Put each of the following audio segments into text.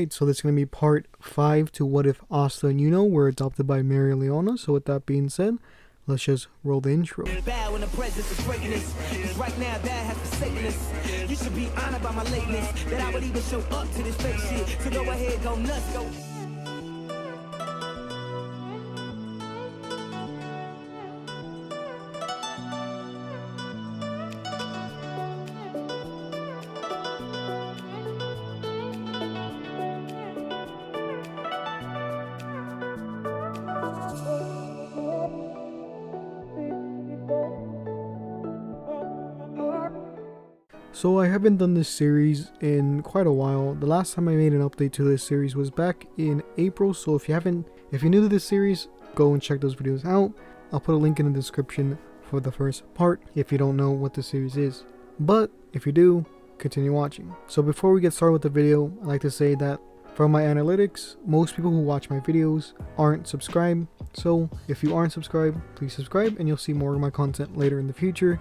Alright, so this is going to be part 5 to what if Asta and Yuno were adopted by Meroleona. So with that being said, let's just roll the intro. Bow in the presence of greatness. 'Cause right now that has forsaken us. You should be honored by my lateness. That I would even show up to this fake shit. So go ahead, go nuts, go. So I haven't done this series in quite a while. The last time I made an update to this series was back in April. So if you're new to this series, go and check those videos out. I'll put a link in the description for the first part if you don't know what the series is. But if you do, continue watching. So before we get started with the video, I'd like to say that from my analytics, most people who watch my videos aren't subscribed. So if you aren't subscribed, please subscribe and you'll see more of my content later in the future.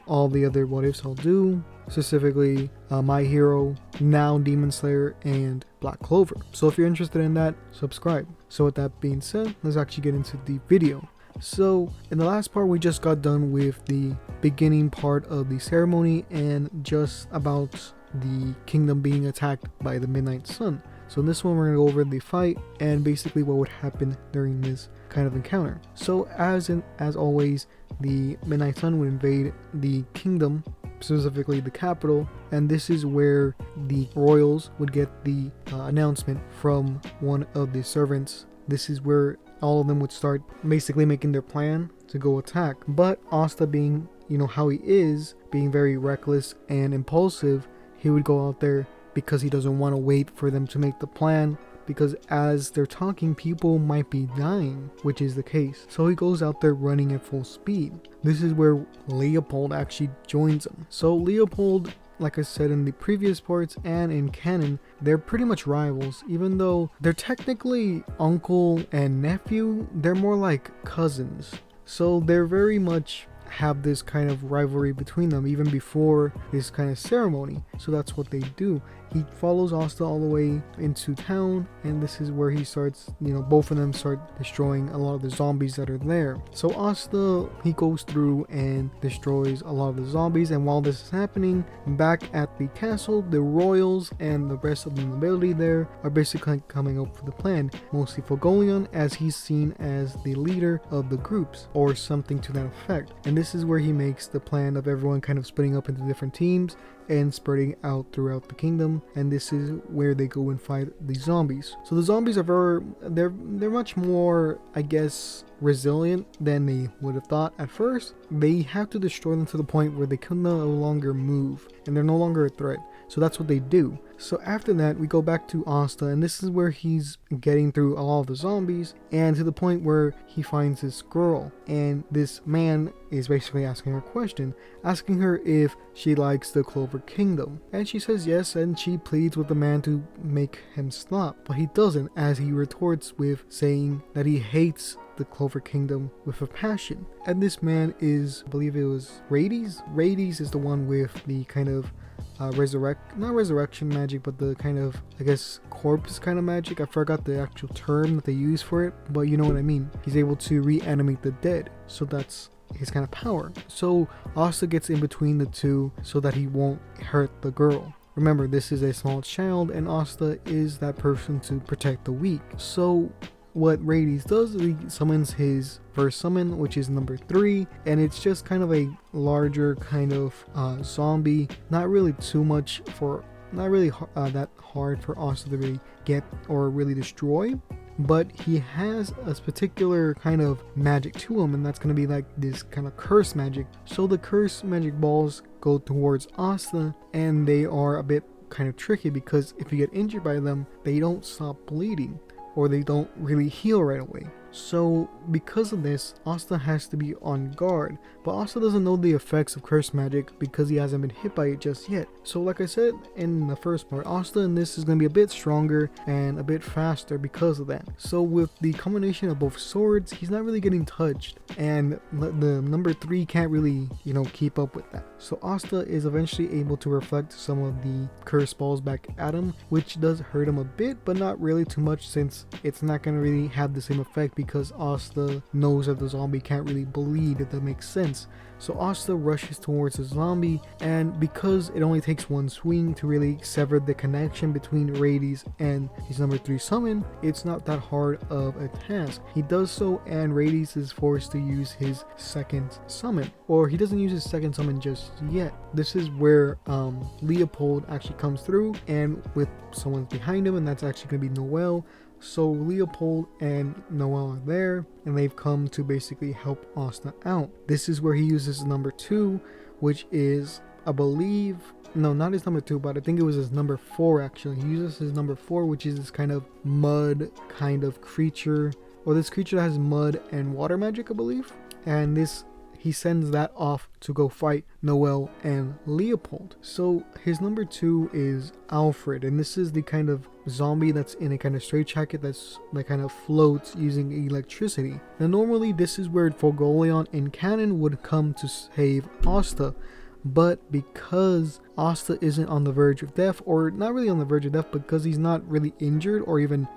All the other what ifs I'll do, specifically My Hero, now Demon Slayer, and Black Clover. So if you're interested in that, subscribe. So with that being said, let's actually get into the video. So in the last part, we just got done with the beginning part of the ceremony and just about the kingdom being attacked by the Midnight Sun. So in this one, we're going to go over the fight and basically what would happen during this kind of encounter. So as always, the Midnight Sun would invade the kingdom, specifically the capital, and this is where the royals would get the announcement from one of the servants. This is where all of them would start basically making their plan to go attack. But Asta, being how he is, being very reckless and impulsive, he would go out there because he doesn't want to wait for them to make the plan, because as they're talking, people might be dying, which is the case. So he goes out there running at full speed. This is where Leopold actually joins him. So Leopold, like I said in the previous parts and in canon, they're pretty much rivals. Even though they're technically uncle and nephew, they're more like cousins. So they're very much have this kind of rivalry between them even before this kind of ceremony. So that's what they do. He follows Asta all the way into town, and this is where he starts, both of them start destroying a lot of the zombies that are there. So Asta, he goes through and destroys a lot of the zombies, and while this is happening, back at the castle, the royals and the rest of the nobility there are basically coming up with the plan. Mostly Foeogoleon, as he's seen as the leader of the groups, or something to that effect. And this is where he makes the plan of everyone kind of splitting up into different teams and spreading out throughout the kingdom, and this is where they go and fight the zombies. So the zombies are they're much more, I guess, resilient than they would have thought at first. They have to destroy them to the point where they can no longer move and they're no longer a threat. So that's what they do. So after that, we go back to Asta, and this is where he's getting through all of the zombies, and to the point where he finds this girl, and this man is basically asking her a question, asking her if she likes the Clover Kingdom, and she says yes, and she pleads with the man to make him stop, but he doesn't, as he retorts with saying that he hates the Clover Kingdom with a passion. And this man is, I believe it was Radies. Radies is the one with the kind of not resurrection magic, but the kind of, I guess, corpse kind of magic. I forgot the actual term that they use for it, but you know what I mean. He's able to reanimate the dead, so that's his kind of power. So Asta gets in between the two so that he won't hurt the girl. Remember, this is a small child, and Asta is that person to protect the weak. So what Radies does is he summons his first summon, which is number 3, and it's just kind of a larger kind of zombie. Not really too much for, not really that hard for Asta to really get or really destroy, but he has a particular kind of magic to him, and that's going to be like this kind of curse magic. So the curse magic balls go towards Asta, and they are a bit kind of tricky because if you get injured by them, they don't stop bleeding, or they don't really heal right away. So because of this, Asta has to be on guard, but Asta doesn't know the effects of curse magic because he hasn't been hit by it just yet. So like I said in the first part, Asta in this is going to be a bit stronger and a bit faster because of that. So with the combination of both swords, he's not really getting touched, and the number 3 can't really, keep up with that. So Asta is eventually able to reflect some of the curse balls back at him, which does hurt him a bit, but not really too much, since it's not going to really have the same effect because Asta knows that the zombie can't really bleed, if that makes sense. So Asta rushes towards the zombie, and because it only takes one swing to really sever the connection between Radies and his number 3 summon, it's not that hard of a task. He does so, and Radies is forced to use his second summon, or he doesn't use his second summon just yet. This is where Leopold actually comes through, and with someone behind him, and that's actually going to be Noelle. So Leopold and Noelle are there, and they've come to basically help Asta out. This is where he uses number 2, which is, I believe, no, not his number 2, but I think it was his number 4 actually. He uses his number 4, which is this kind of mud kind of creature, or this creature that has mud and water magic, I believe. And he sends that off to go fight Noelle and Leopold. So his number 2 is Alfred, and this is the kind of zombie that's in a kind of straitjacket that kind of floats using electricity. Now normally this is where Foeogoleon and Cannon would come to save Asta, but because Asta isn't on the verge of death, or not really on the verge of death because he's not really injured or even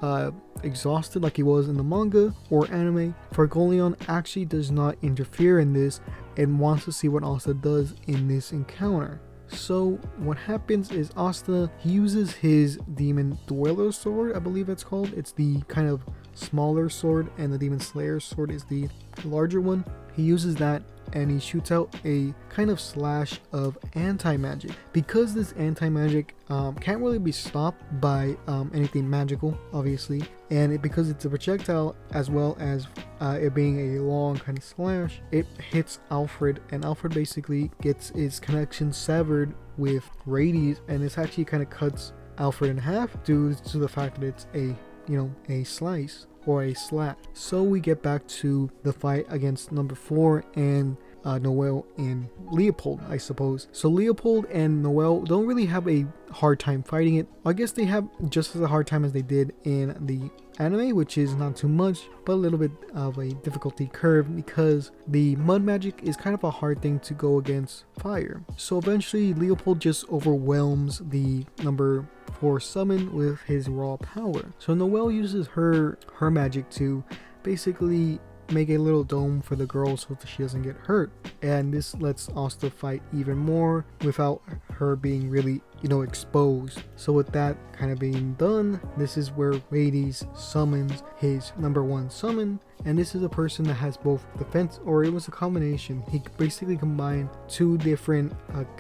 exhausted like he was in the manga or anime, Foeogoleon actually does not interfere in this and wants to see what Asta does in this encounter. So what happens is Asta, he uses his Demon Dweller sword, I believe it's called. It's the kind of smaller sword, and the Demon Slayer sword is the larger one. He uses that, and he shoots out a kind of slash of anti-magic. Because this anti-magic can't really be stopped by anything magical, obviously, and because it's a projectile as well as it being a long kind of slash, it hits Alfred, and Alfred basically gets his connection severed with Radies, and this actually kind of cuts Alfred in half due to the fact that it's a slice or a slat. So we get back to the fight against number 4 and Noelle and Leopold, I suppose. So Leopold and Noelle don't really have a hard time fighting it. I guess they have just as a hard time as they did in the anime, which is not too much, but a little bit of a difficulty curve because the mud magic is kind of a hard thing to go against fire. So eventually Leopold just overwhelms the number 4 summon with his raw power. So Noelle uses her magic to basically make a little dome for the girl so that she doesn't get hurt, and this lets Asta fight even more without her being really exposed. So with that kind of being done, this is where Radies summons his number 1 summon, and this is a person that has both defense, or it was a combination. He basically combined 2 different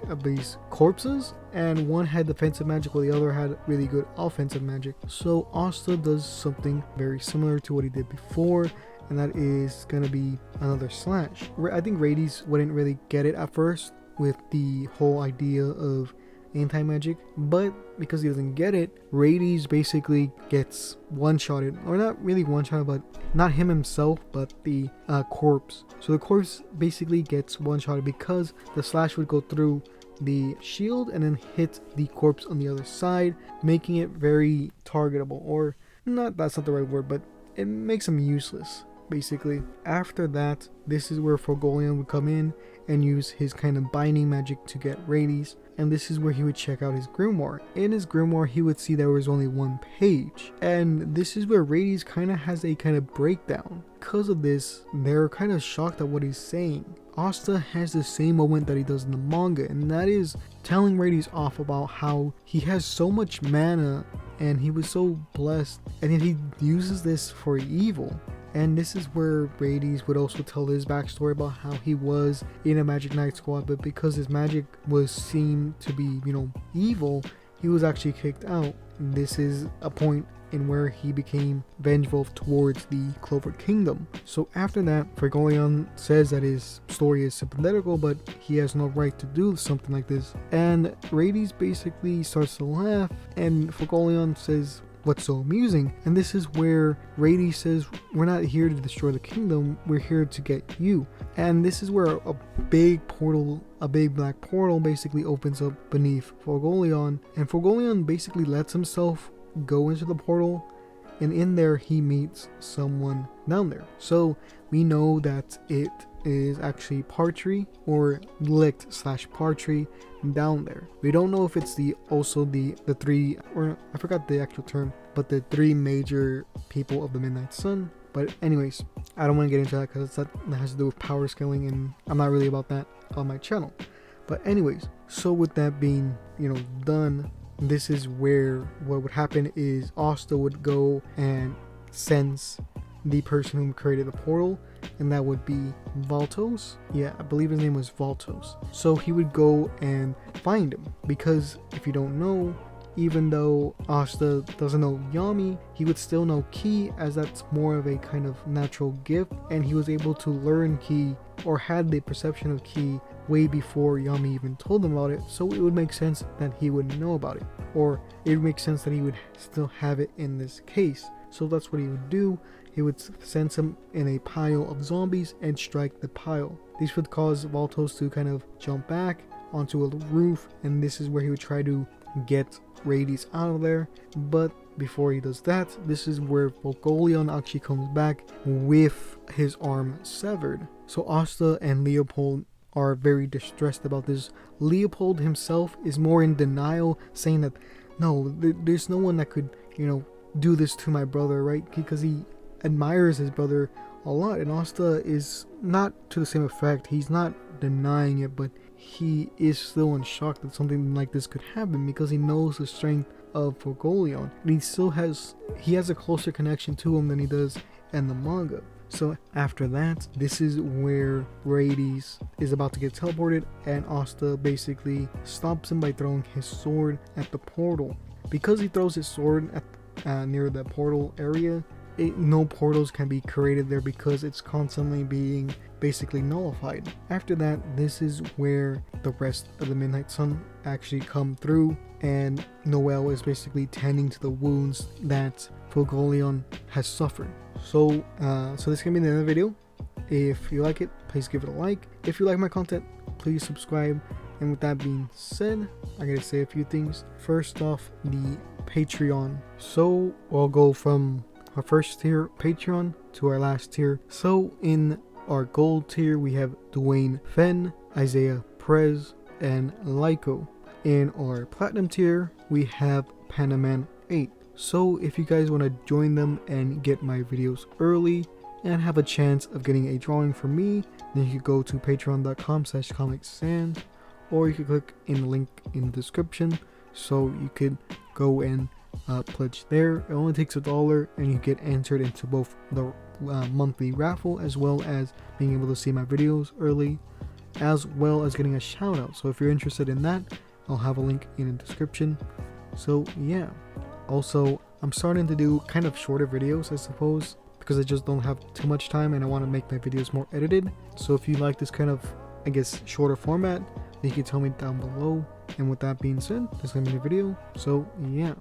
of these corpses, and one had defensive magic while the other had really good offensive magic. So Asta does something very similar to what he did before, and that is gonna be another slash. I think Radies wouldn't really get it at first with the whole idea of anti-magic, but because he doesn't get it, Radies basically gets one-shotted, or not really one-shotted, but not him himself, but the corpse. So the corpse basically gets one-shotted because the slash would go through the shield and then hit the corpse on the other side, making it very targetable, or that's not the right word, but it makes him useless basically. After that, this is where Foeogoleon would come in and use his kind of binding magic to get Radies, and this is where he would check out his grimoire. In his grimoire, he would see there was only 1 page, and this is where Radies kind of has a kind of breakdown. Because of this, they're kind of shocked at what he's saying. Asta has the same moment that he does in the manga, and that is telling Radies off about how he has so much mana and he was so blessed, and yet he uses this for evil. And this is where Radies would also tell his backstory about how he was in a Magic Knight squad, but because his magic was seen to be, evil, he was actually kicked out. This is a point in where he became vengeful towards the Clover Kingdom. So after that, Foeogoleon says that his story is sympathetical, but he has no right to do something like this. And Radies basically starts to laugh, and Foeogoleon says, what's so amusing. And this is where Radies says, we're not here to destroy the kingdom, we're here to get you. And this is where a big portal, a big black portal basically opens up beneath Foeogoleon, and Foeogoleon basically lets himself go into the portal, and in there he meets someone down there. So we know that it is actually Partry or Licked / Partry down there. We don't know if it's also the three, or I forgot the actual term, but the three major people of the Midnight Sun. But anyways, I don't want to get into that because that has to do with power scaling, and I'm not really about that on my channel. But anyways, so with that being, done, this is where what would happen is Asta would go and sense the person who created the portal, and that would be Valtos. Yeah, I believe his name was Valtos. So he would go and find him, because if you don't know, even though Asta doesn't know Yami, he would still know Ki, as that's more of a kind of natural gift, and he was able to learn Ki, or had the perception of Ki, way before Yami even told him about it. So it would make sense that he would know about it, or it would make sense that he would still have it in this case. So that's what he would do. He would sense him in a pile of zombies and strike the pile. This would cause Valtos to kind of jump back onto a roof, and this is where he would try to get Radies out of there. But before he does that, this is where Foeogoleon actually comes back with his arm severed. So Asta and Leopold are very distressed about this. Leopold himself is more in denial, saying that no, there's no one that could, do this to my brother, right? Because he admires his brother a lot, and Asta is not to the same effect. He's not denying it, but he is still in shock that something like this could happen, because he knows the strength of Foeogoleon, and he has a closer connection to him than he does in the manga. So after that, this is where Radies is about to get teleported, and Asta basically stops him by throwing his sword at the portal. Because he throws his sword at near the portal area, no portals can be created there, because it's constantly being basically nullified. After that, this is where the rest of the Midnight Sun actually come through, and Noelle is basically tending to the wounds that Foeogoleon has suffered. So this is gonna be the end of the video. If you like it, please give it a like. If you like my content, please subscribe. And with that being said, I gotta say a few things. First off, the Patreon. So I'll go from our first tier Patreon to our last tier. So in our gold tier, we have Dwayne Fenn, Isaiah Perez, and Lyco. In our platinum tier, we have Panaman 8. So if you guys want to join them and get my videos early and have a chance of getting a drawing from me, then you could go to patreon.com/ComicSans, or you could click in the link in the description, so you could go and pledge there. It only takes $1, and you get entered into both the monthly raffle, as well as being able to see my videos early, as well as getting a shout out. So if you're interested in that, I'll have a link in the description. So yeah, also I'm starting to do kind of shorter videos, I suppose, because I just don't have too much time and I want to make my videos more edited. So if you like this kind of, I guess, shorter format, then you can tell me down below. And with that being said, this is gonna be the video. So yeah.